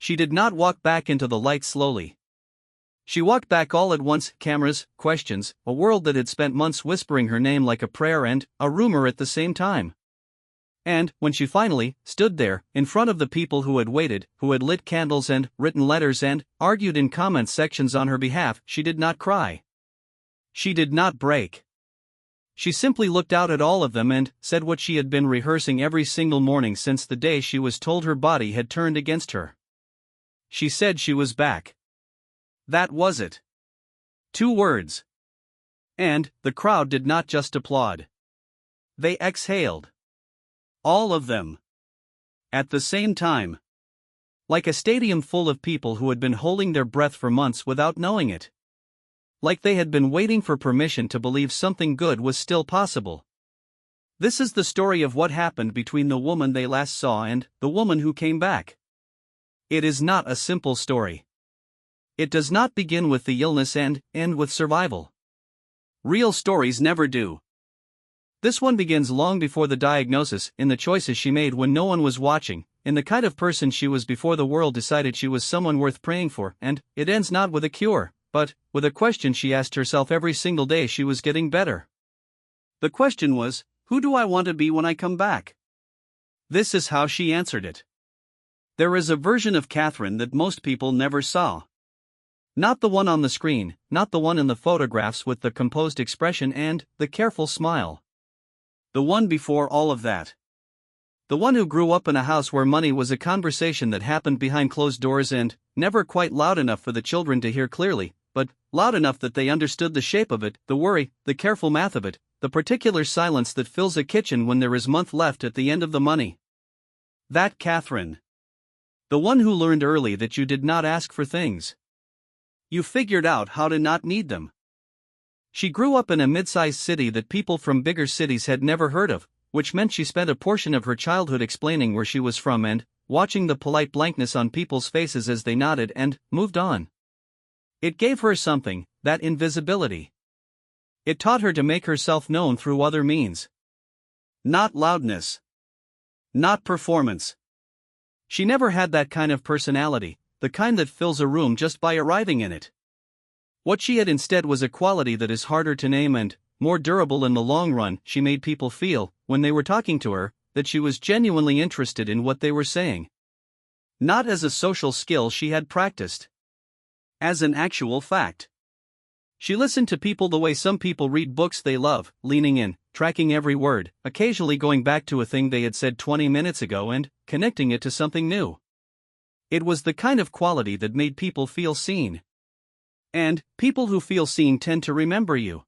She did not walk back into the light slowly. She walked back all at once, cameras, questions, a world that had spent months whispering her name like a prayer and a rumor at the same time. And, when she finally stood there, in front of the people who had waited, who had lit candles and written letters and argued in comment sections on her behalf, she did not cry. She did not break. She simply looked out at all of them and said what she had been rehearsing every single morning since the day she was told her body had turned against her. She said she was back. That was it. 2 words. And the crowd did not just applaud. They exhaled. All of them. At the same time. Like a stadium full of people who had been holding their breath for months without knowing it. Like they had been waiting for permission to believe something good was still possible. This is the story of what happened between the woman they last saw and the woman who came back. It is not a simple story. It does not begin with the illness and end with survival. Real stories never do. This one begins long before the diagnosis, in the choices she made when no one was watching, in the kind of person she was before the world decided she was someone worth praying for, and it ends not with a cure, but with a question she asked herself every single day she was getting better. The question was, who do I want to be when I come back? This is how she answered it. There is a version of Catherine that most people never saw. Not the one on the screen, not the one in the photographs with the composed expression and the careful smile. The one before all of that. The one who grew up in a house where money was a conversation that happened behind closed doors and never quite loud enough for the children to hear clearly, but loud enough that they understood the shape of it, the worry, the careful math of it, the particular silence that fills a kitchen when there is month left at the end of the money. That Catherine. The one who learned early that you did not ask for things. You figured out how to not need them. She grew up in a mid-sized city that people from bigger cities had never heard of, which meant she spent a portion of her childhood explaining where she was from and watching the polite blankness on people's faces as they nodded and moved on. It gave her something, that invisibility. It taught her to make herself known through other means. Not loudness. Not performance. She never had that kind of personality, the kind that fills a room just by arriving in it. What she had instead was a quality that is harder to name and more durable in the long run. She made people feel, when they were talking to her, that she was genuinely interested in what they were saying. Not as a social skill she had practiced. As an actual fact. She listened to people the way some people read books they love, leaning in, tracking every word, occasionally going back to a thing they had said 20 minutes ago and connecting it to something new. It was the kind of quality that made people feel seen. And people who feel seen tend to remember you.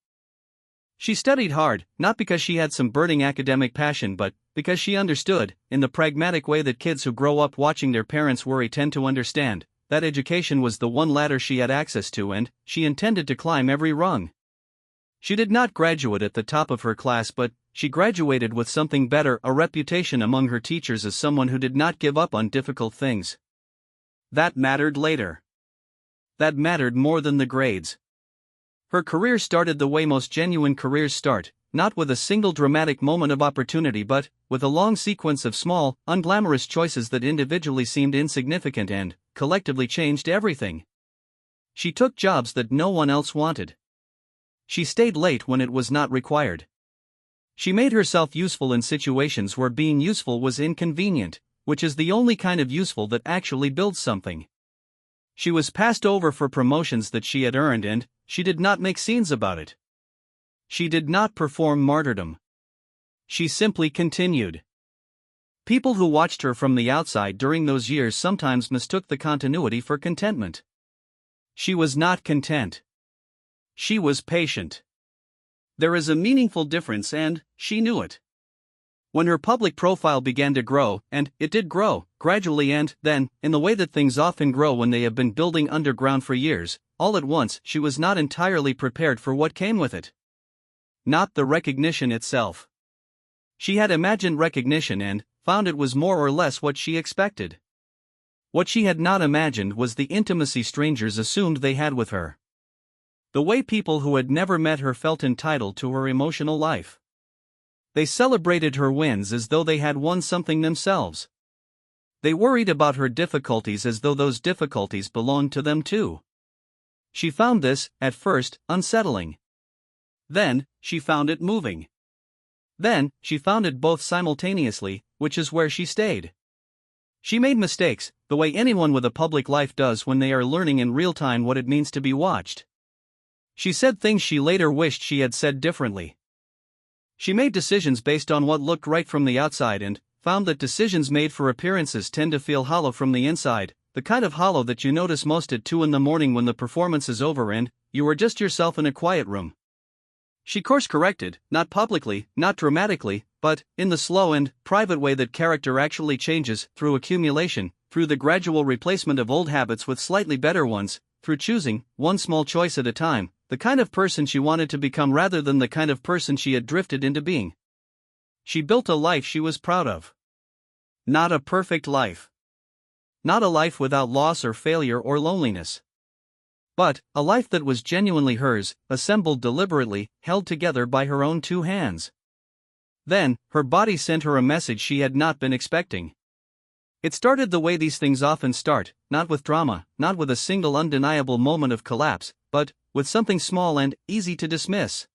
She studied hard, not because she had some burning academic passion but because she understood, in the pragmatic way that kids who grow up watching their parents worry tend to understand, that education was the one ladder she had access to and she intended to climb every rung. She did not graduate at the top of her class but she graduated with something better, a reputation among her teachers as someone who did not give up on difficult things. That mattered later. That mattered more than the grades. Her career started the way most genuine careers start, not with a single dramatic moment of opportunity but with a long sequence of small, unglamorous choices that individually seemed insignificant and collectively changed everything. She took jobs that no one else wanted. She stayed late when it was not required. She made herself useful in situations where being useful was inconvenient, which is the only kind of useful that actually builds something. She was passed over for promotions that she had earned and she did not make scenes about it. She did not perform martyrdom. She simply continued. People who watched her from the outside during those years sometimes mistook the continuity for contentment. She was not content. She was patient. There is a meaningful difference and she knew it. When her public profile began to grow, and it did grow, gradually and then, in the way that things often grow when they have been building underground for years, all at once she was not entirely prepared for what came with it. Not the recognition itself. She had imagined recognition and found it was more or less what she expected. What she had not imagined was the intimacy strangers assumed they had with her. The way people who had never met her felt entitled to her emotional life. They celebrated her wins as though they had won something themselves. They worried about her difficulties as though those difficulties belonged to them too. She found this, at first, unsettling. Then, she found it moving. Then, she found it both simultaneously, which is where she stayed. She made mistakes, the way anyone with a public life does when they are learning in real time what it means to be watched. She said things she later wished she had said differently. She made decisions based on what looked right from the outside and found that decisions made for appearances tend to feel hollow from the inside, the kind of hollow that you notice most at 2 in the morning when the performance is over and you are just yourself in a quiet room. She course-corrected, not publicly, not dramatically, but in the slow and private way that character actually changes, through accumulation, through the gradual replacement of old habits with slightly better ones, through choosing, one small choice at a time, the kind of person she wanted to become rather than the kind of person she had drifted into being. She built a life she was proud of. Not a perfect life. Not a life without loss or failure or loneliness. But a life that was genuinely hers, assembled deliberately, held together by her own 2 hands. Then, her body sent her a message she had not been expecting. It started the way these things often start, not with drama, not with a single undeniable moment of collapse, but with something small and easy to dismiss.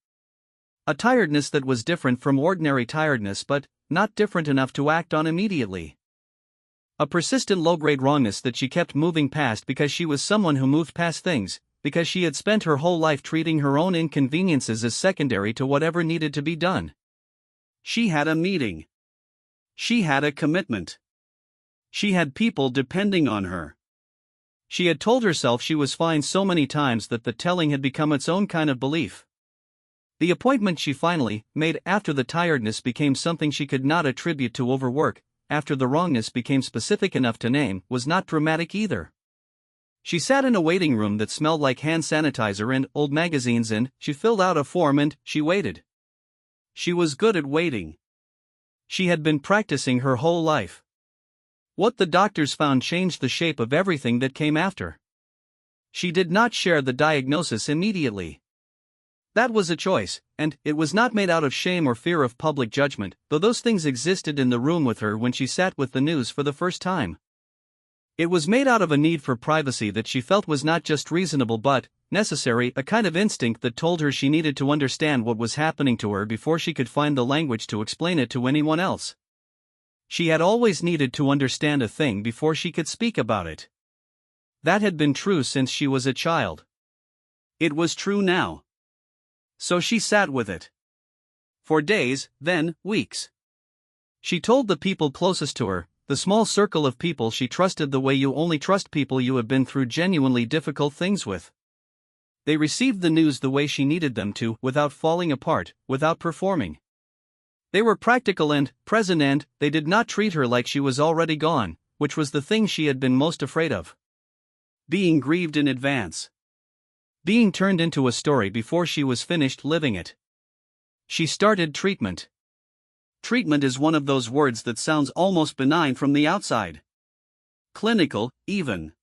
A tiredness that was different from ordinary tiredness but not different enough to act on immediately. A persistent low-grade wrongness that she kept moving past because she was someone who moved past things, because she had spent her whole life treating her own inconveniences as secondary to whatever needed to be done. She had a meeting. She had a commitment. She had people depending on her. She had told herself she was fine so many times that the telling had become its own kind of belief. The appointment she finally made after the tiredness became something she could not attribute to overwork, after the wrongness became specific enough to name, was not dramatic either. She sat in a waiting room that smelled like hand sanitizer and old magazines and she filled out a form and she waited. She was good at waiting. She had been practicing her whole life. What the doctors found changed the shape of everything that came after. She did not share the diagnosis immediately. That was a choice, and it was not made out of shame or fear of public judgment, though those things existed in the room with her when she sat with the news for the first time. It was made out of a need for privacy that she felt was not just reasonable but necessary, a kind of instinct that told her she needed to understand what was happening to her before she could find the language to explain it to anyone else. She had always needed to understand a thing before she could speak about it. That had been true since she was a child. It was true now. So she sat with it. For days, then weeks. She told the people closest to her, the small circle of people she trusted the way you only trust people you have been through genuinely difficult things with. They received the news the way she needed them to, without falling apart, without performing. They were practical and present and they did not treat her like she was already gone, which was the thing she had been most afraid of. Being grieved in advance. Being turned into a story before she was finished living it. She started treatment. Treatment is one of those words that sounds almost benign from the outside. Clinical, even.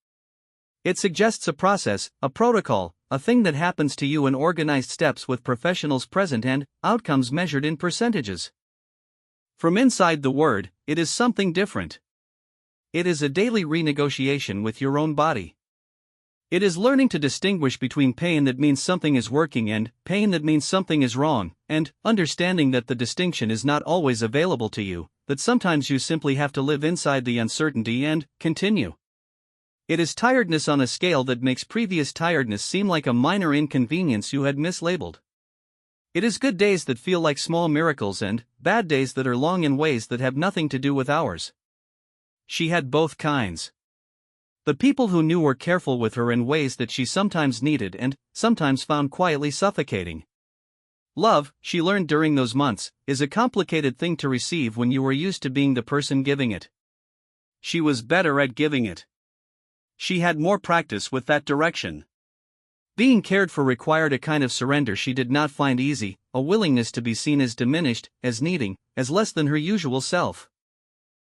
It suggests a process, a protocol, a thing that happens to you in organized steps with professionals present and outcomes measured in percentages. From inside the word, it is something different. It is a daily renegotiation with your own body. It is learning to distinguish between pain that means something is working and pain that means something is wrong, and understanding that the distinction is not always available to you, that sometimes you simply have to live inside the uncertainty and continue. It is tiredness on a scale that makes previous tiredness seem like a minor inconvenience you had mislabeled. It is good days that feel like small miracles and bad days that are long in ways that have nothing to do with ours. She had both kinds. The people who knew were careful with her in ways that she sometimes needed and sometimes found quietly suffocating. Love, she learned during those months, is a complicated thing to receive when you are used to being the person giving it. She was better at giving it. She had more practice with that direction. Being cared for required a kind of surrender she did not find easy, a willingness to be seen as diminished, as needing, as less than her usual self.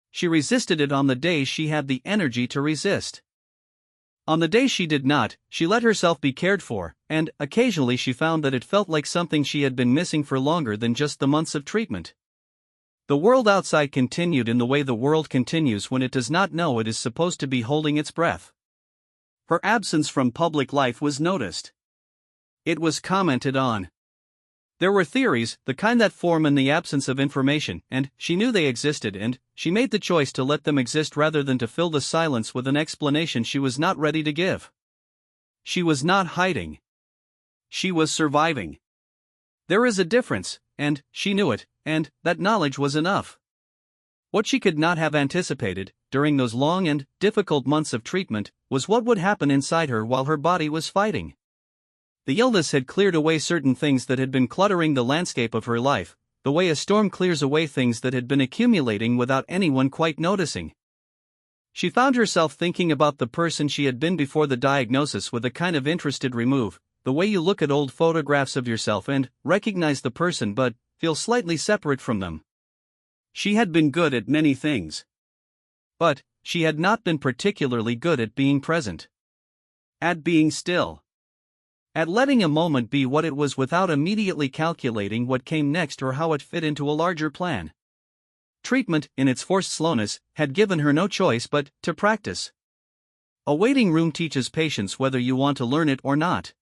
She resisted it on the days she had the energy to resist. On the days she did not, she let herself be cared for, and occasionally she found that it felt like something she had been missing for longer than just the months of treatment. The world outside continued in the way the world continues when it does not know it is supposed to be holding its breath. Her absence from public life was noticed. It was commented on. There were theories, the kind that form in the absence of information, and she knew they existed, and she made the choice to let them exist rather than to fill the silence with an explanation she was not ready to give. She was not hiding. She was surviving. There is a difference, and she knew it, and that knowledge was enough. What she could not have anticipated, during those long and difficult months of treatment, was what would happen inside her while her body was fighting. The illness had cleared away certain things that had been cluttering the landscape of her life, the way a storm clears away things that had been accumulating without anyone quite noticing. She found herself thinking about the person she had been before the diagnosis with a kind of interested remove, the way you look at old photographs of yourself and recognize the person but feel slightly separate from them. She had been good at many things. But she had not been particularly good at being present. At being still. At letting a moment be what it was without immediately calculating what came next or how it fit into a larger plan. Treatment, in its forced slowness, had given her no choice but to practice. A waiting room teaches patience whether you want to learn it or not.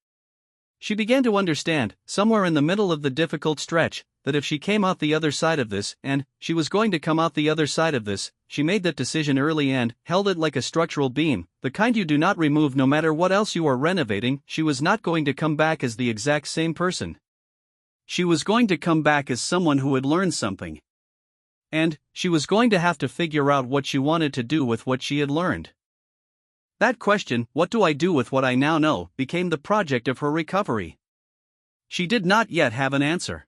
She began to understand, somewhere in the middle of the difficult stretch, that if she came out the other side of this, and she was going to come out the other side of this, she made that decision early and held it like a structural beam, the kind you do not remove no matter what else you are renovating. She was not going to come back as the exact same person. She was going to come back as someone who had learned something. And she was going to have to figure out what she wanted to do with what she had learned. That question, what do I do with what I now know, became the project of her recovery. She did not yet have an answer.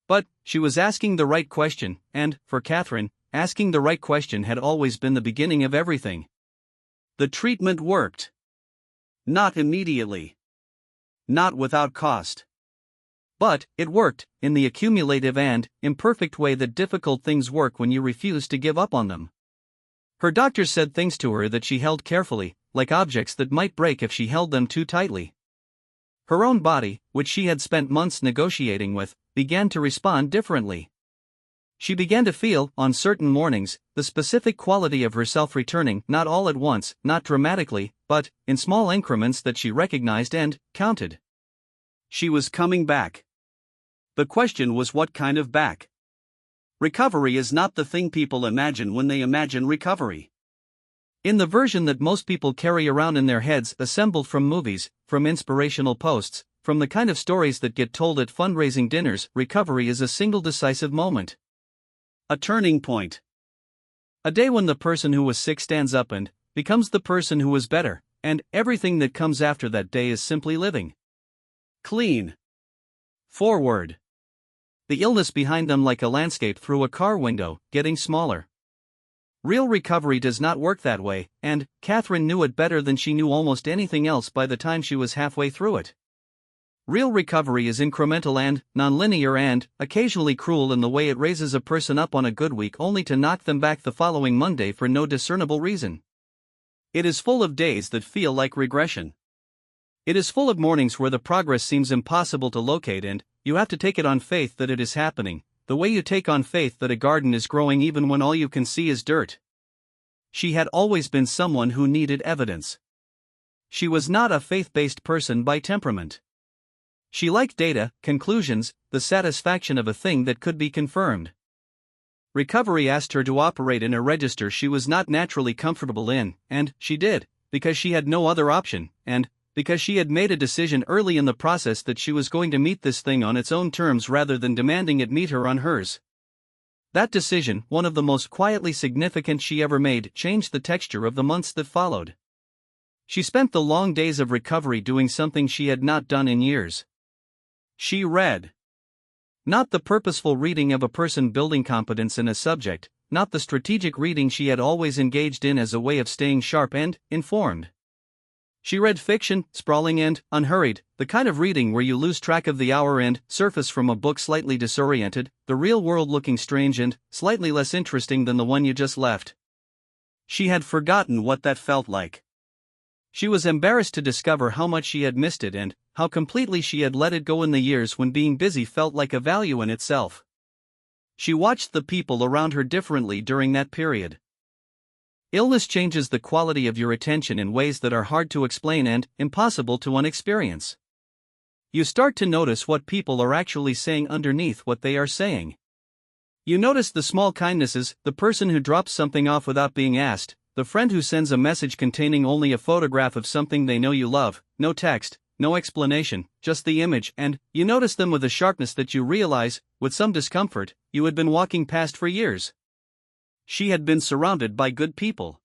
But she was asking the right question, and, for Catherine, asking the right question had always been the beginning of everything. The treatment worked. Not immediately. Not without cost. But it worked, in the accumulative and imperfect way that difficult things work when you refuse to give up on them. Her doctors said things to her that she held carefully, like objects that might break if she held them too tightly. Her own body, which she had spent months negotiating with, began to respond differently. She began to feel, on certain mornings, the specific quality of herself returning, not all at once, not dramatically, but in small increments that she recognized and counted. She was coming back. The question was what kind of back? Recovery is not the thing people imagine when they imagine recovery. In the version that most people carry around in their heads, assembled from movies, from inspirational posts, from the kind of stories that get told at fundraising dinners, recovery is a single decisive moment. A turning point. A day when the person who was sick stands up and becomes the person who is better, and everything that comes after that day is simply living. Clean. Forward. The illness behind them like a landscape through a car window, getting smaller. Real recovery does not work that way, and Catherine knew it better than she knew almost anything else by the time she was halfway through it. Real recovery is incremental and nonlinear and occasionally cruel in the way it raises a person up on a good week only to knock them back the following Monday for no discernible reason. It is full of days that feel like regression. It is full of mornings where the progress seems impossible to locate and you have to take it on faith that it is happening, the way you take on faith that a garden is growing even when all you can see is dirt. She had always been someone who needed evidence. She was not a faith-based person by temperament. She liked data, conclusions, the satisfaction of a thing that could be confirmed. Recovery asked her to operate in a register she was not naturally comfortable in, and she did, because she had no other option, and because she had made a decision early in the process that she was going to meet this thing on its own terms rather than demanding it meet her on hers. That decision, one of the most quietly significant she ever made, changed the texture of the months that followed. She spent the long days of recovery doing something she had not done in years. She read. Not the purposeful reading of a person building competence in a subject, not the strategic reading she had always engaged in as a way of staying sharp and informed. She read fiction, sprawling and unhurried, the kind of reading where you lose track of the hour and surface from a book slightly disoriented, the real world looking strange and slightly less interesting than the one you just left. She had forgotten what that felt like. She was embarrassed to discover how much she had missed it and how completely she had let it go in the years when being busy felt like a value in itself. She watched the people around her differently during that period. Illness changes the quality of your attention in ways that are hard to explain and impossible to unexperience. You start to notice what people are actually saying underneath what they are saying. You notice the small kindnesses, the person who drops something off without being asked, the friend who sends a message containing only a photograph of something they know you love, no text, no explanation, just the image, and you notice them with a sharpness that you realize, with some discomfort, you had been walking past for years. She had been surrounded by good people.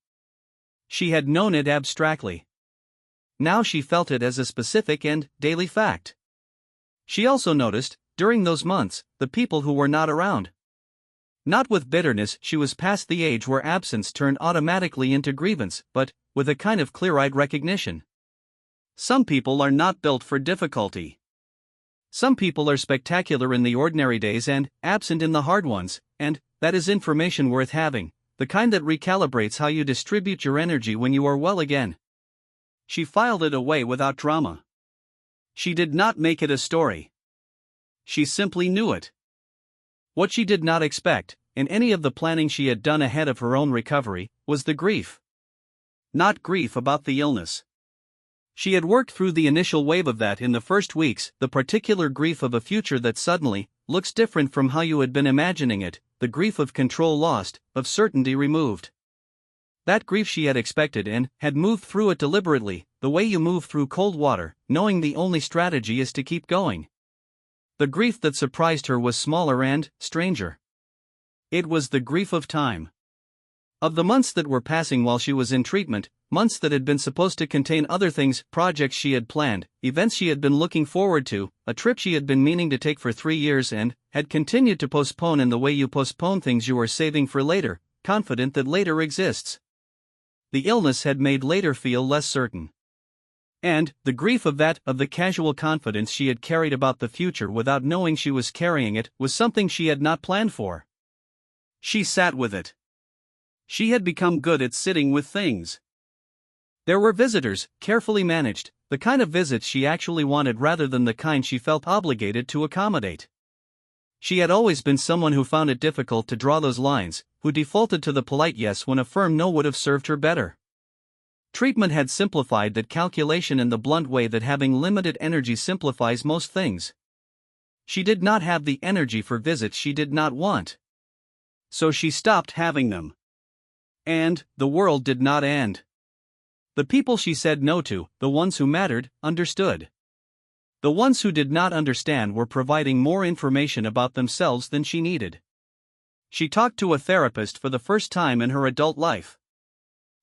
She had known it abstractly. Now she felt it as a specific and daily fact. She also noticed, during those months, the people who were not around. Not with bitterness, she was past the age where absence turned automatically into grievance, but with a kind of clear-eyed recognition. Some people are not built for difficulty. Some people are spectacular in the ordinary days and absent in the hard ones, and that is information worth having, the kind that recalibrates how you distribute your energy when you are well again. She filed it away without drama. She did not make it a story. She simply knew it. What she did not expect, in any of the planning she had done ahead of her own recovery, was the grief. Not grief about the illness. She had worked through the initial wave of that in the first weeks, the particular grief of a future that suddenly looks different from how you had been imagining it, the grief of control lost, of certainty removed. That grief she had expected and had moved through it deliberately, the way you move through cold water, knowing the only strategy is to keep going. The grief that surprised her was smaller and stranger. It was the grief of time. Of the months that were passing while she was in treatment, months that had been supposed to contain other things, projects she had planned, events she had been looking forward to, a trip she had been meaning to take for 3 years and had continued to postpone in the way you postpone things you are saving for later, confident that later exists. The illness had made later feel less certain. And the grief of the casual confidence she had carried about the future without knowing she was carrying it, was something she had not planned for. She sat with it. She had become good at sitting with things. There were visitors, carefully managed, the kind of visits she actually wanted rather than the kind she felt obligated to accommodate. She had always been someone who found it difficult to draw those lines, who defaulted to the polite yes when a firm no would have served her better. Treatment had simplified that calculation in the blunt way that having limited energy simplifies most things. She did not have the energy for visits she did not want. So she stopped having them. And the world did not end. The people she said no to, the ones who mattered, understood. The ones who did not understand were providing more information about themselves than she needed. She talked to a therapist for the first time in her adult life.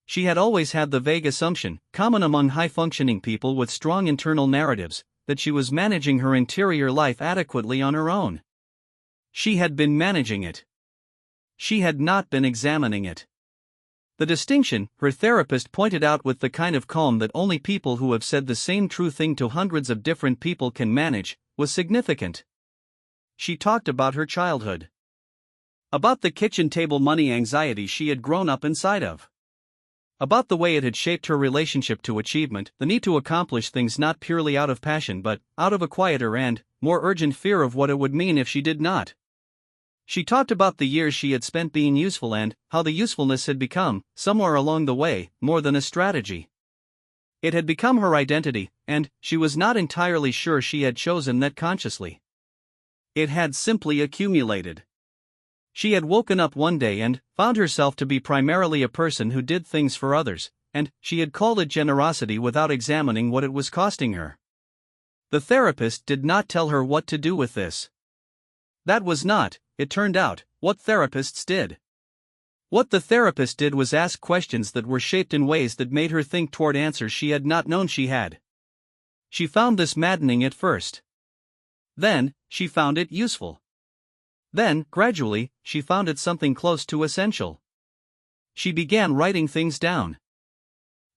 She had always had the vague assumption, common among high-functioning people with strong internal narratives, that she was managing her interior life adequately on her own. She had been managing it. She had not been examining it. The distinction, her therapist pointed out with the kind of calm that only people who have said the same true thing to hundreds of different people can manage, was significant. She talked about her childhood. About the kitchen table money anxiety she had grown up inside of. About the way it had shaped her relationship to achievement, the need to accomplish things not purely out of passion but out of a quieter and more urgent fear of what it would mean if she did not. She talked about the years she had spent being useful and how the usefulness had become, somewhere along the way, more than a strategy. It had become her identity, and she was not entirely sure she had chosen that consciously. It had simply accumulated. She had woken up one day and found herself to be primarily a person who did things for others, and she had called it generosity without examining what it was costing her. The therapist did not tell her what to do with this. That was not, it turned out, what therapists did. What the therapist did was ask questions that were shaped in ways that made her think toward answers she had not known she had. She found this maddening at first. Then, she found it useful. Then, gradually, she found it something close to essential. She began writing things down.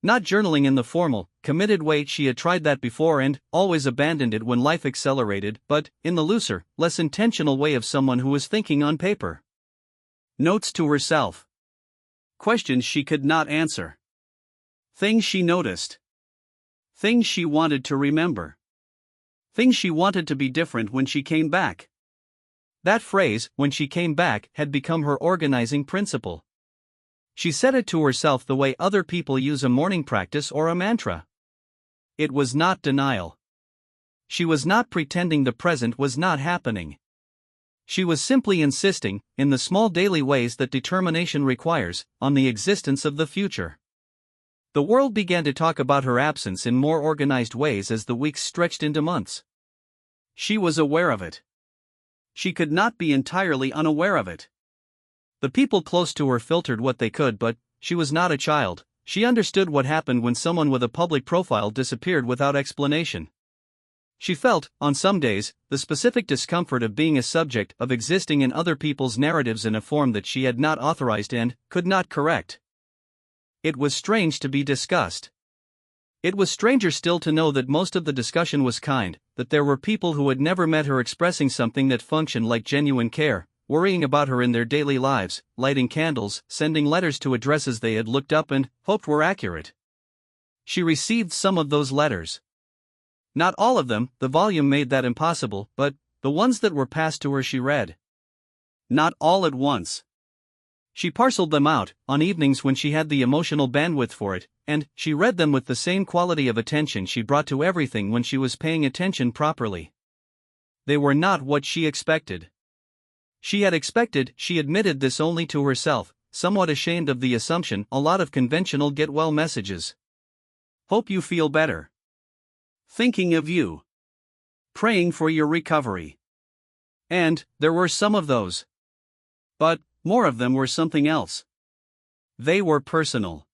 Not journaling in the formal, committed way she had tried that before and always abandoned it when life accelerated, but in the looser, less intentional way of someone who was thinking on paper. Notes to herself. Questions she could not answer. Things she noticed. Things she wanted to remember. Things she wanted to be different when she came back. That phrase, when she came back, had become her organizing principle. She said it to herself the way other people use a morning practice or a mantra. It was not denial. She was not pretending the present was not happening. She was simply insisting, in the small daily ways that determination requires, on the existence of the future. The world began to talk about her absence in more organized ways as the weeks stretched into months. She was aware of it. She could not be entirely unaware of it. The people close to her filtered what they could, but she was not a child. She understood what happened when someone with a public profile disappeared without explanation. She felt, on some days, the specific discomfort of being a subject of existing in other people's narratives in a form that she had not authorized and could not correct. It was strange to be discussed. It was stranger still to know that most of the discussion was kind, that there were people who had never met her expressing something that functioned like genuine care, worrying about her in their daily lives, lighting candles, sending letters to addresses they had looked up and hoped were accurate. She received some of those letters. Not all of them, the volume made that impossible, but the ones that were passed to her she read. Not all at once. She parceled them out, on evenings when she had the emotional bandwidth for it, and she read them with the same quality of attention she brought to everything when she was paying attention properly. They were not what she expected. She had expected, she admitted this only to herself, somewhat ashamed of the assumption, a lot of conventional get-well messages. Hope you feel better. Thinking of you. Praying for your recovery. And there were some of those. But more of them were something else. They were personal.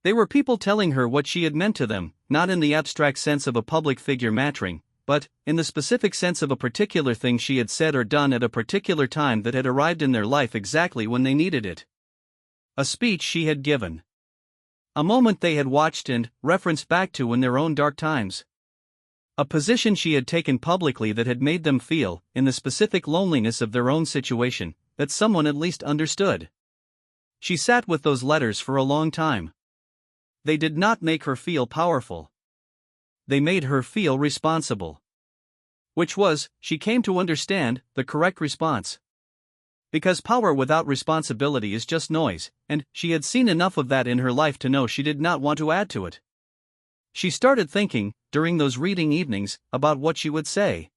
They were people telling her what she had meant to them, not in the abstract sense of a public figure mattering, but in the specific sense of a particular thing she had said or done at a particular time that had arrived in their life exactly when they needed it. A speech she had given. A moment they had watched and referenced back to in their own dark times. A position she had taken publicly that had made them feel, in the specific loneliness of their own situation, that someone at least understood. She sat with those letters for a long time. They did not make her feel powerful. They made her feel responsible. Which was, she came to understand, the correct response. Because power without responsibility is just noise, and she had seen enough of that in her life to know she did not want to add to it. She started thinking, during those reading evenings, about what she would say.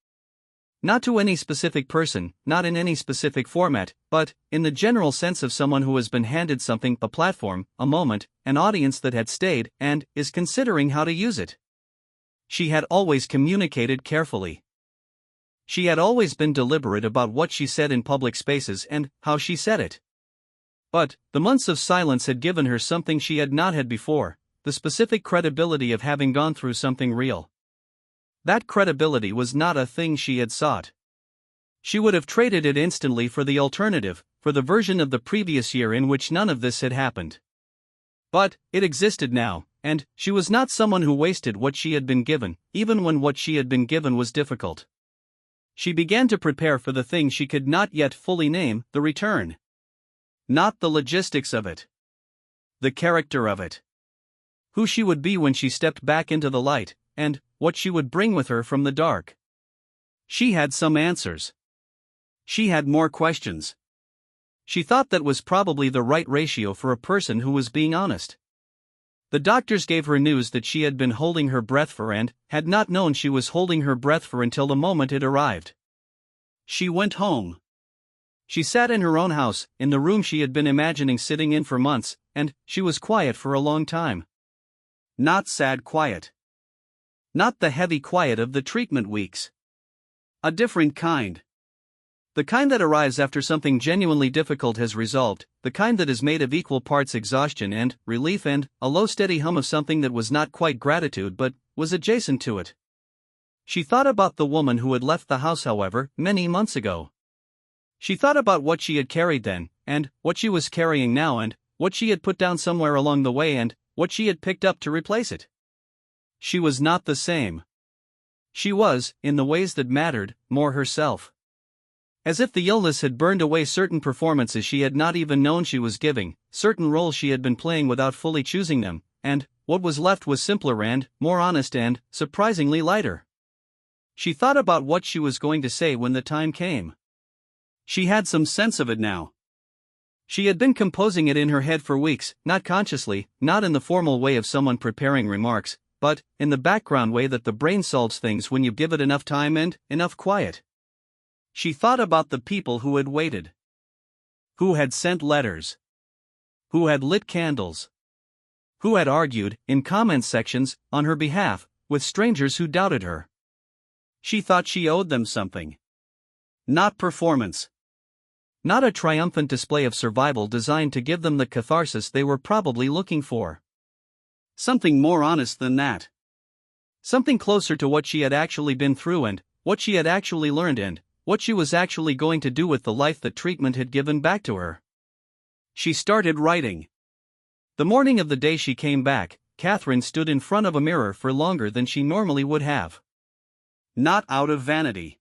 Not to any specific person, not in any specific format, but in the general sense of someone who has been handed something, a platform, a moment, an audience that had stayed, and is considering how to use it. She had always communicated carefully. She had always been deliberate about what she said in public spaces and how she said it. But the months of silence had given her something she had not had before, the specific credibility of having gone through something real. That credibility was not a thing she had sought. She would have traded it instantly for the alternative, for the version of the previous year in which none of this had happened. But it existed now, and she was not someone who wasted what she had been given, even when what she had been given was difficult. She began to prepare for the thing she could not yet fully name, the return. Not the logistics of it. The character of it. Who she would be when she stepped back into the light, and what she would bring with her from the dark. She had some answers. She had more questions. She thought that was probably the right ratio for a person who was being honest. The doctors gave her news that she had been holding her breath for and had not known she was holding her breath for until the moment it arrived. She went home. She sat in her own house, in the room she had been imagining sitting in for months, and she was quiet for a long time. Not sad quiet. Not the heavy quiet of the treatment weeks. A different kind. The kind that arrives after something genuinely difficult has resolved, the kind that is made of equal parts exhaustion and relief and a low steady hum of something that was not quite gratitude but was adjacent to it. She thought about the woman who had left the house, however, many months ago. She thought about what she had carried then, and what she was carrying now, and what she had put down somewhere along the way, and what she had picked up to replace it. She was not the same. She was, in the ways that mattered, more herself. As if the illness had burned away certain performances she had not even known she was giving, certain roles she had been playing without fully choosing them, and what was left was simpler and more honest and, surprisingly, lighter. She thought about what she was going to say when the time came. She had some sense of it now. She had been composing it in her head for weeks, not consciously, not in the formal way of someone preparing remarks, but in the background way that the brain solves things when you give it enough time and enough quiet. She thought about the people who had waited, who had sent letters, who had lit candles, who had argued, in comment sections, on her behalf, with strangers who doubted her. She thought she owed them something. Not performance. Not a triumphant display of survival designed to give them the catharsis they were probably looking for. Something more honest than that. Something closer to what she had actually been through and what she had actually learned and what she was actually going to do with the life that treatment had given back to her. She started writing. The morning of the day she came back, Catherine stood in front of a mirror for longer than she normally would have. Not out of vanity.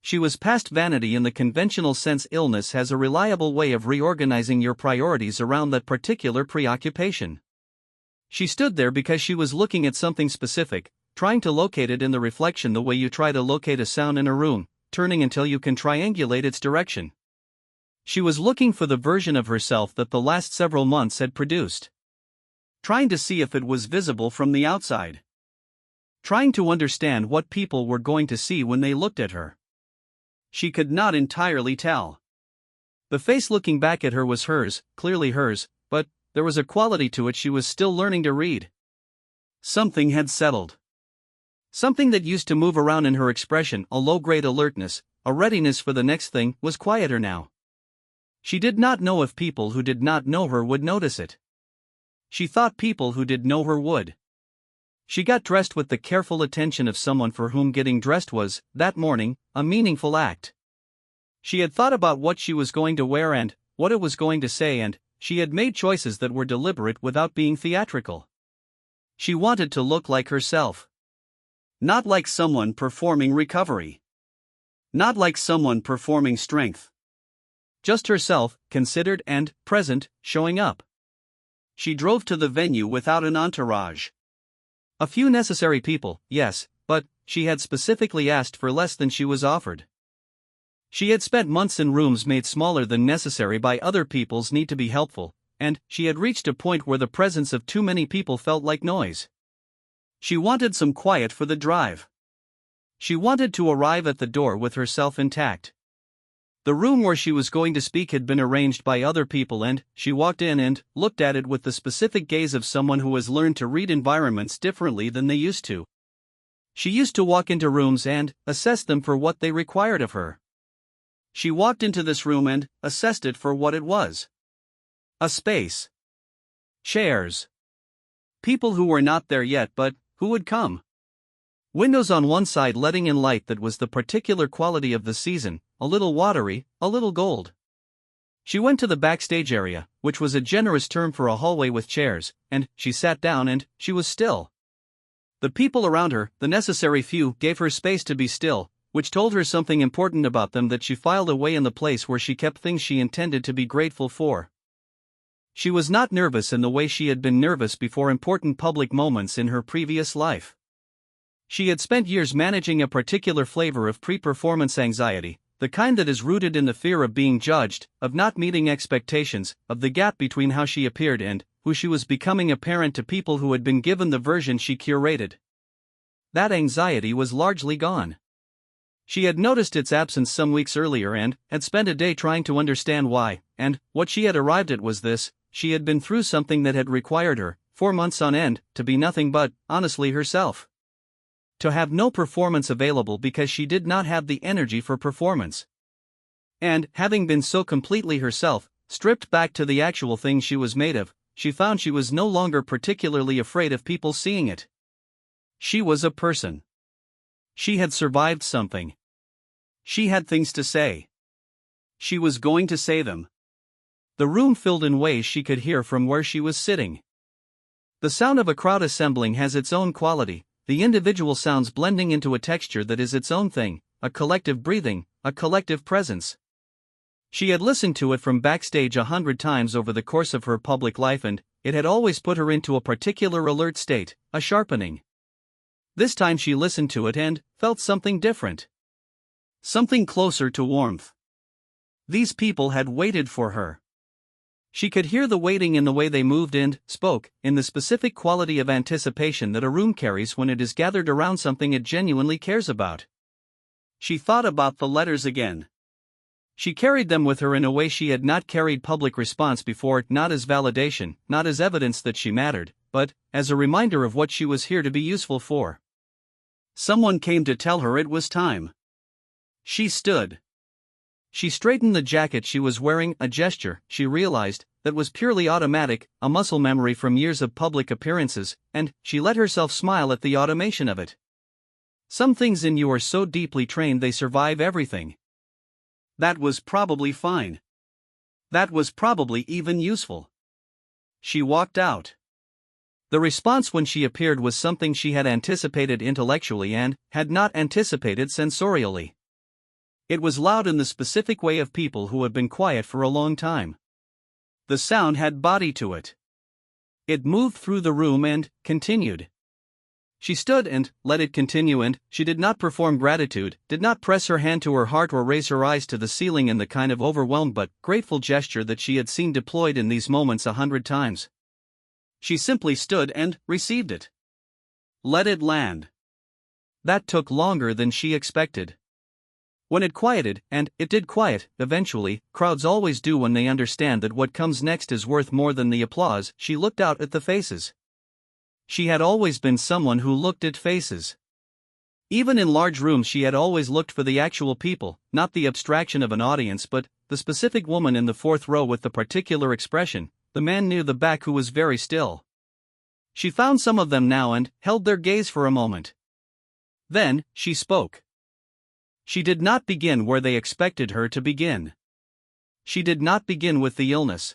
She was past vanity in the conventional sense. Illness has a reliable way of reorganizing your priorities around that particular preoccupation. She stood there because she was looking at something specific, trying to locate it in the reflection the way you try to locate a sound in a room, turning until you can triangulate its direction. She was looking for the version of herself that the last several months had produced. Trying to see if it was visible from the outside. Trying to understand what people were going to see when they looked at her. She could not entirely tell. The face looking back at her was hers, clearly hers, but there was a quality to it she was still learning to read. Something had settled. Something that used to move around in her expression, a low-grade alertness, a readiness for the next thing, was quieter now. She did not know if people who did not know her would notice it. She thought people who did know her would. She got dressed with the careful attention of someone for whom getting dressed was, that morning, a meaningful act. She had thought about what she was going to wear and what it was going to say, and she had made choices that were deliberate without being theatrical. She wanted to look like herself. Not like someone performing recovery. Not like someone performing strength. Just herself, considered and present, showing up. She drove to the venue without an entourage. A few necessary people, yes, but she had specifically asked for less than she was offered. She had spent months in rooms made smaller than necessary by other people's need to be helpful, and she had reached a point where the presence of too many people felt like noise. She wanted some quiet for the drive. She wanted to arrive at the door with herself intact. The room where she was going to speak had been arranged by other people, and she walked in and looked at it with the specific gaze of someone who has learned to read environments differently than they used to. She used to walk into rooms and assess them for what they required of her. She walked into this room and assessed it for what it was. A space. Chairs. People who were not there yet but who would come. Windows on one side letting in light that was the particular quality of the season, a little watery, a little gold. She went to the backstage area, which was a generous term for a hallway with chairs, and she sat down and she was still. The people around her, the necessary few, gave her space to be still, which told her something important about them that she filed away in the place where she kept things she intended to be grateful for. She was not nervous in the way she had been nervous before important public moments in her previous life. She had spent years managing a particular flavor of pre-performance anxiety, the kind that is rooted in the fear of being judged, of not meeting expectations, of the gap between how she appeared and who she was becoming apparent to people who had been given the version she curated. That anxiety was largely gone. She had noticed its absence some weeks earlier and had spent a day trying to understand why, and what she had arrived at was this: she had been through something that had required her, 4 months on end, to be nothing but, honestly, herself. To have no performance available because she did not have the energy for performance. And, having been so completely herself, stripped back to the actual thing she was made of, she found she was no longer particularly afraid of people seeing it. She was a person. She had survived something. She had things to say. She was going to say them. The room filled in ways she could hear from where she was sitting. The sound of a crowd assembling has its own quality, the individual sounds blending into a texture that is its own thing, a collective breathing, a collective presence. She had listened to it from backstage 100 times over the course of her public life, and it had always put her into a particular alert state, a sharpening. This time she listened to it and felt something different. Something closer to warmth. These people had waited for her. She could hear the waiting in the way they moved and spoke, in the specific quality of anticipation that a room carries when it is gathered around something it genuinely cares about. She thought about the letters again. She carried them with her in a way she had not carried public response before, not as validation, not as evidence that she mattered, but as a reminder of what she was here to be useful for. Someone came to tell her it was time. She stood. She straightened the jacket she was wearing, a gesture, she realized, that was purely automatic, a muscle memory from years of public appearances, and she let herself smile at the automation of it. Some things in you are so deeply trained they survive everything. That was probably fine. That was probably even useful. She walked out. The response when she appeared was something she had anticipated intellectually and had not anticipated sensorially. It was loud in the specific way of people who had been quiet for a long time. The sound had body to it. It moved through the room and continued. She stood and let it continue, and she did not perform gratitude, did not press her hand to her heart or raise her eyes to the ceiling in the kind of overwhelmed but grateful gesture that she had seen deployed in these moments 100 times. She simply stood and received it. Let it land. That took longer than she expected. When it quieted, and it did quiet, eventually, crowds always do when they understand that what comes next is worth more than the applause, she looked out at the faces. She had always been someone who looked at faces. Even in large rooms she had always looked for the actual people, not the abstraction of an audience but the specific woman in the fourth row with the particular expression, the man near the back who was very still. She found some of them now and held their gaze for a moment. Then, she spoke. She did not begin where they expected her to begin. She did not begin with the illness.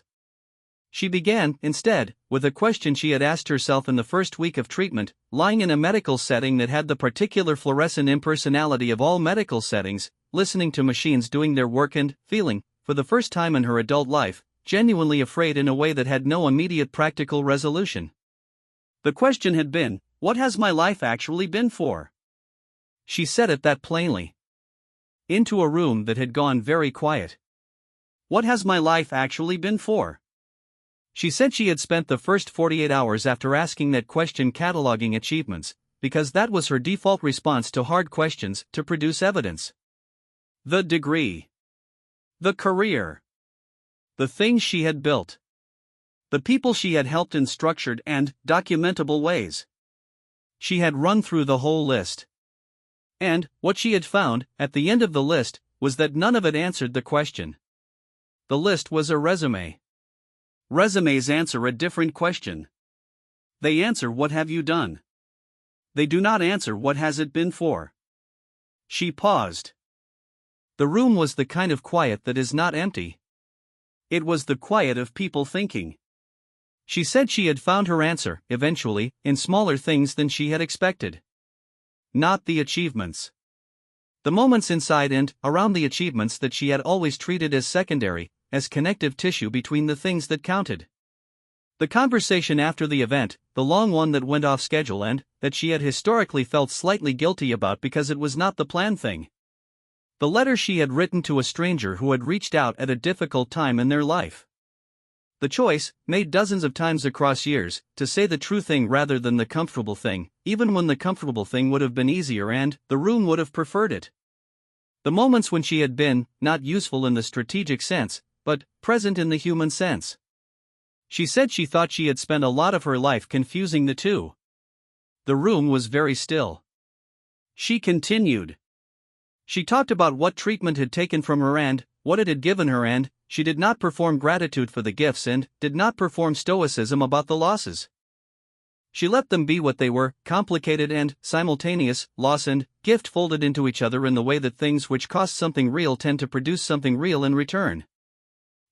She began, instead, with a question she had asked herself in the first week of treatment, lying in a medical setting that had the particular fluorescent impersonality of all medical settings, listening to machines doing their work and feeling, for the first time in her adult life, genuinely afraid in a way that had no immediate practical resolution. The question had been, what has my life actually been for? She said it that plainly. Into a room that had gone very quiet. What has my life actually been for? She said she had spent the first 48 hours after asking that question cataloging achievements, because that was her default response to hard questions, to produce evidence. The degree. The career. The things she had built. The people she had helped in structured and documentable ways. She had run through the whole list. And, what she had found, at the end of the list, was that none of it answered the question. The list was a resume. Resumes answer a different question. They answer what have you done. They do not answer what has it been for. She paused. The room was the kind of quiet that is not empty. It was the quiet of people thinking. She said she had found her answer, eventually, in smaller things than she had expected. Not the achievements. The moments inside and around the achievements that she had always treated as secondary, as connective tissue between the things that counted. The conversation after the event, the long one that went off schedule and that she had historically felt slightly guilty about because it was not the planned thing. The letter she had written to a stranger who had reached out at a difficult time in their life. The choice, made dozens of times across years, to say the true thing rather than the comfortable thing, even when the comfortable thing would have been easier and the room would have preferred it. The moments when she had been, not useful in the strategic sense, but present in the human sense. She said she thought she had spent a lot of her life confusing the two. The room was very still. She continued. She talked about what treatment had taken from her and what it had given her, and she did not perform gratitude for the gifts and did not perform stoicism about the losses. She let them be what they were, complicated and simultaneous, loss and gift folded into each other in the way that things which cost something real tend to produce something real in return.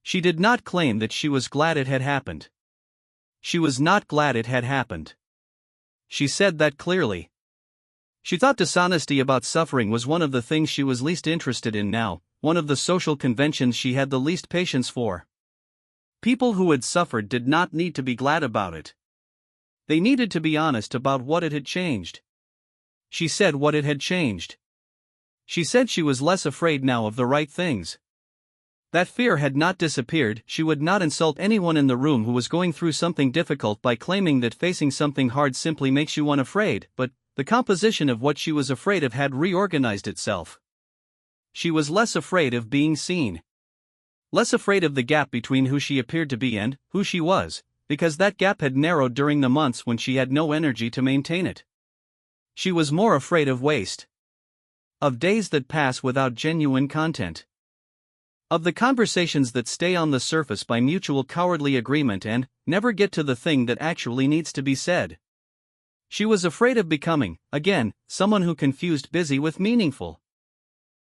She did not claim that she was glad it had happened. She was not glad it had happened. She said that clearly. She thought dishonesty about suffering was one of the things she was least interested in now, one of the social conventions she had the least patience for. People who had suffered did not need to be glad about it. They needed to be honest about what it had changed. She said what it had changed. She said she was less afraid now of the right things. That fear had not disappeared. She would not insult anyone in the room who was going through something difficult by claiming that facing something hard simply makes you unafraid, but the composition of what she was afraid of had reorganized itself. She was less afraid of being seen. Less afraid of the gap between who she appeared to be and who she was, because that gap had narrowed during the months when she had no energy to maintain it. She was more afraid of waste. Of days that pass without genuine content. Of the conversations that stay on the surface by mutual cowardly agreement and never get to the thing that actually needs to be said. She was afraid of becoming, again, someone who confused busy with meaningful.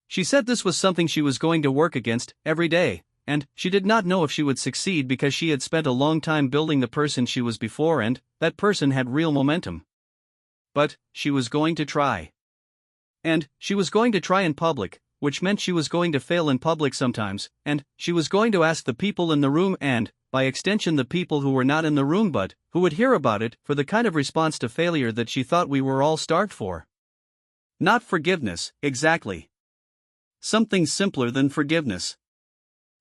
She said this was something she was going to work against every day, and she did not know if she would succeed because she had spent a long time building the person she was before and that person had real momentum. But she was going to try. And she was going to try in public, which meant she was going to fail in public sometimes, and she was going to ask the people in the room and, by extension the people who were not in the room but who would hear about it, for the kind of response to failure that she thought we were all starved for. Not forgiveness, exactly. Something simpler than forgiveness.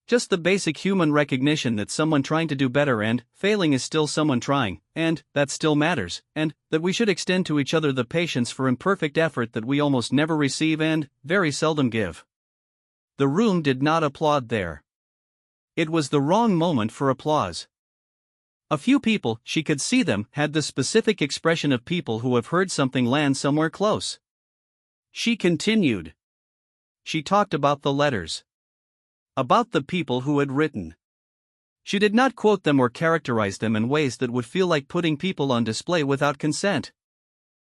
Just the basic human recognition that someone trying to do better and failing is still someone trying, and that still matters, and that we should extend to each other the patience for imperfect effort that we almost never receive and very seldom give. The room did not applaud there. It was the wrong moment for applause. A few people, she could see them, had the specific expression of people who have heard something land somewhere close. She continued. She talked about the letters. About the people who had written. She did not quote them or characterize them in ways that would feel like putting people on display without consent.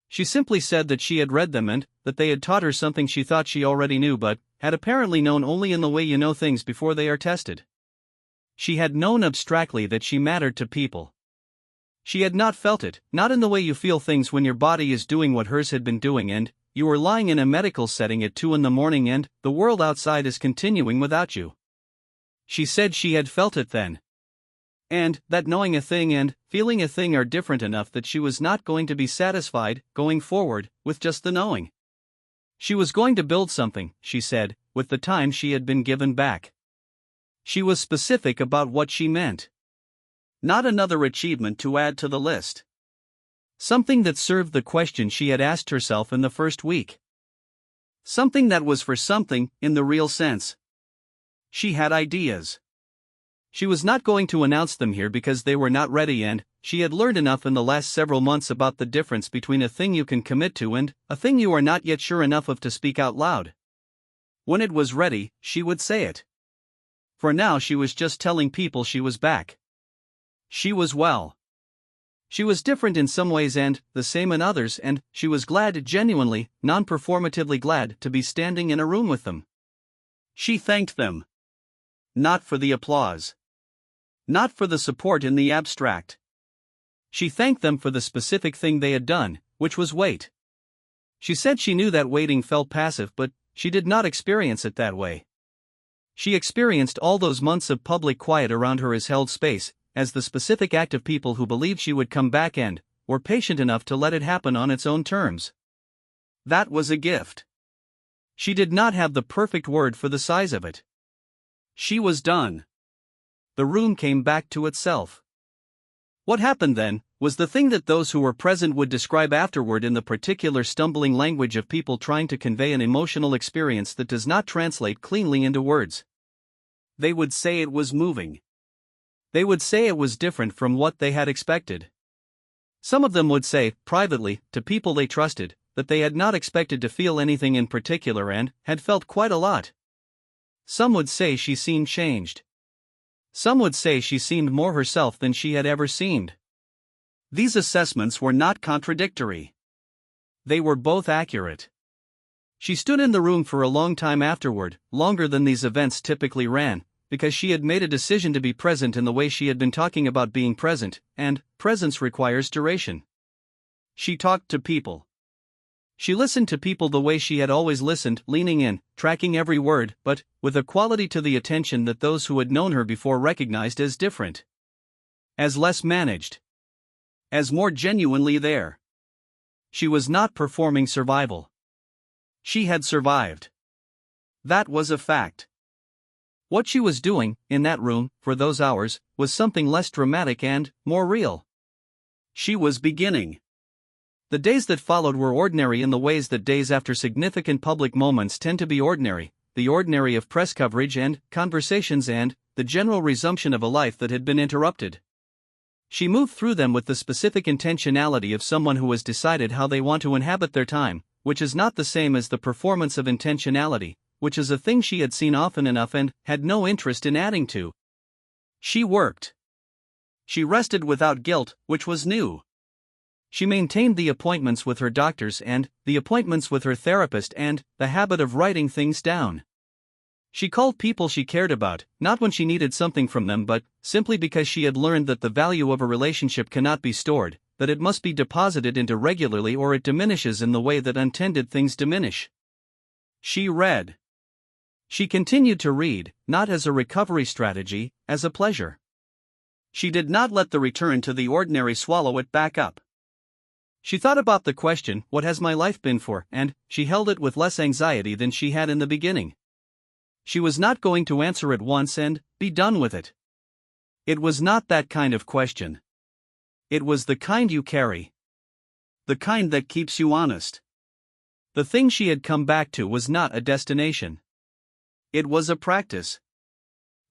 She simply said that she had read them and that they had taught her something she thought she already knew but had apparently known only in the way you know things before they are tested. She had known abstractly that she mattered to people. She had not felt it, not in the way you feel things when your body is doing what hers had been doing and you were lying in a medical setting at 2 a.m. and the world outside is continuing without you. She said she had felt it then. And that knowing a thing and feeling a thing are different enough that she was not going to be satisfied, going forward, with just the knowing. She was going to build something, she said, with the time she had been given back. She was specific about what she meant. Not another achievement to add to the list. Something that served the question she had asked herself in the first week. Something that was for something, in the real sense. She had ideas. She was not going to announce them here because they were not ready and she had learned enough in the last several months about the difference between a thing you can commit to and a thing you are not yet sure enough of to speak out loud. When it was ready, she would say it. For now she was just telling people she was back. She was well. She was different in some ways and the same in others, and she was glad, genuinely, non-performatively glad, to be standing in a room with them. She thanked them. Not for the applause. Not for the support in the abstract. She thanked them for the specific thing they had done, which was wait. She said she knew that waiting felt passive, but she did not experience it that way. She experienced all those months of public quiet around her as held space, as the specific act of people who believed she would come back and were patient enough to let it happen on its own terms. That was a gift. She did not have the perfect word for the size of it. She was done. The room came back to itself. What happened then was the thing that those who were present would describe afterward in the particular stumbling language of people trying to convey an emotional experience that does not translate cleanly into words. They would say it was moving. They would say it was different from what they had expected. Some of them would say, privately, to people they trusted, that they had not expected to feel anything in particular and had felt quite a lot. Some would say she seemed changed. Some would say she seemed more herself than she had ever seemed. These assessments were not contradictory. They were both accurate. She stood in the room for a long time afterward, longer than these events typically ran, because she had made a decision to be present in the way she had been talking about being present, and presence requires duration. She talked to people. She listened to people the way she had always listened, leaning in, tracking every word, but with a quality to the attention that those who had known her before recognized as different. As less managed. As more genuinely there. She was not performing survival. She had survived. That was a fact. What she was doing, in that room, for those hours, was something less dramatic and more real. She was beginning. The days that followed were ordinary in the ways that days after significant public moments tend to be ordinary, the ordinary of press coverage and conversations and the general resumption of a life that had been interrupted. She moved through them with the specific intentionality of someone who has decided how they want to inhabit their time, which is not the same as the performance of intentionality, which is a thing she had seen often enough and had no interest in adding to. She worked. She rested without guilt, which was new. She maintained the appointments with her doctors and the appointments with her therapist and the habit of writing things down. She called people she cared about, not when she needed something from them but simply because she had learned that the value of a relationship cannot be stored, that it must be deposited into regularly or it diminishes in the way that untended things diminish. She read. She continued to read, not as a recovery strategy, as a pleasure. She did not let the return to the ordinary swallow it back up. She thought about the question, what has my life been for, and she held it with less anxiety than she had in the beginning. She was not going to answer it once and be done with it. It was not that kind of question. It was the kind you carry. The kind that keeps you honest. The thing she had come back to was not a destination. It was a practice.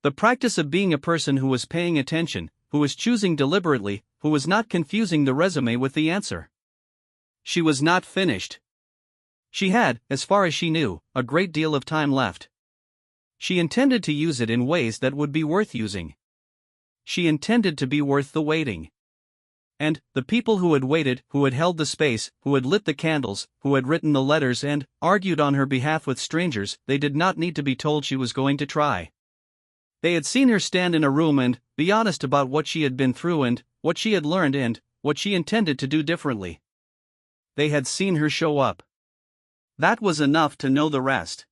The practice of being a person who was paying attention, who was choosing deliberately, who was not confusing the resume with the answer. She was not finished. She had, as far as she knew, a great deal of time left. She intended to use it in ways that would be worth using. She intended to be worth the waiting. And the people who had waited, who had held the space, who had lit the candles, who had written the letters and argued on her behalf with strangers, they did not need to be told she was going to try. They had seen her stand in a room and be honest about what she had been through and what she had learned and what she intended to do differently. They had seen her show up. That was enough to know the rest.